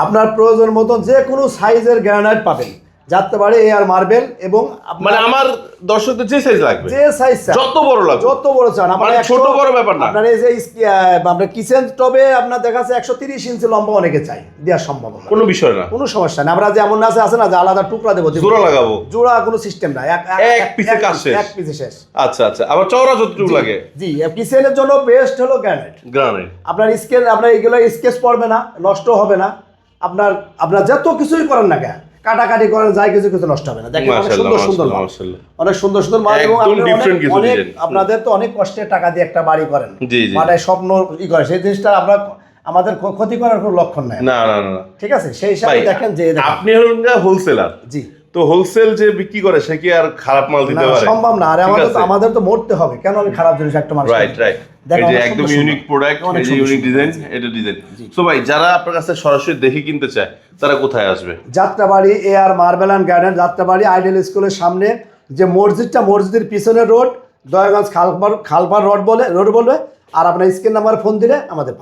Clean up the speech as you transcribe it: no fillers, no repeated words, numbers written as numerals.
আপনার প্রয়োজন মতো যে কোনো সাইজের গ্রানাইট পাবেন, যাত্রাবাড়ি এআর মার্বেল। এবং মানে আমার দর্শকদের যে সাইজ লাগবে, যে সাইজ যত বড় লাগবে, যত বড় চান, মানে ছোট বড় ব্যাপার না। আপনার এই যে আপনার কিচেন টবে আপনার দেখা যাচ্ছে 130 ইঞ্চি লম্বা অনেকে চাই, দেওয়া সম্ভব না, কোনো বিষয় না, কোনো সমস্যা না। আমরা যেমন আছে না যে আলাদা টুকরা দেবো, জোড়া লাগাবো, জোড়া কোনো সিস্টেম না, এক পিসে কাজ শেষ, এক পিসে শেষ। আচ্ছা আচ্ছা, আবার চওড়া যতটুকু লাগে। জি, কিচেনের জন্য বেস্ট হলো গ্রানাইট। গ্রানাইট আপনার আপনার এগুলো স্কেচ পড়বে না, নষ্ট হবে না। আপনার যত কিছুই করেন না কেন, কাটাকাটি করেন, যাই কিছু নষ্ট হবে না। দেখেন অনেক সুন্দর সুন্দর মাল, অনেক সুন্দর সুন্দর মাল। এবং অনেক আপনাদের তো অনেক কষ্টের টাকা দিয়ে একটা বাড়ি করেন, মানে স্বপ্ন করে, সেই জিনিসটা আমরা আমাদের ক্ষতি করার কোনো লক্ষণ নাই। না না না, ঠিক আছে। সেই হিসাবে দেখেন যে আপনি হলেন হোলসেলার। জি, তো হোলসেল যে বিক্রি করে সে কি আর খারাপ মাল দিতে পারে? সম্ভব না। আর আমাদের তো মরতে হবে, কেন আমি খারাপ জিনিস একটা মানুষ। রাইট রাইট, এই যে একদম ইউনিক প্রোডাক্ট, এই যে ইউনিক ডিজাইন, এটা ডিজাইন। সো ভাই, যারা আপনার কাছে সরাসরি দেখে কিনতে চায় তারা কোথায় আসবে? Jatrabari AR marble and garden, Jatrabari ideal স্কুলের সামনে যে মসজিদটা, মসজিদের পিছনের রোড, দয়াগঞ্জ খালপার রোড বলে। আর আপনার স্ক্রিন নাম্বার ফোন দিলে আমাদের পাবেন।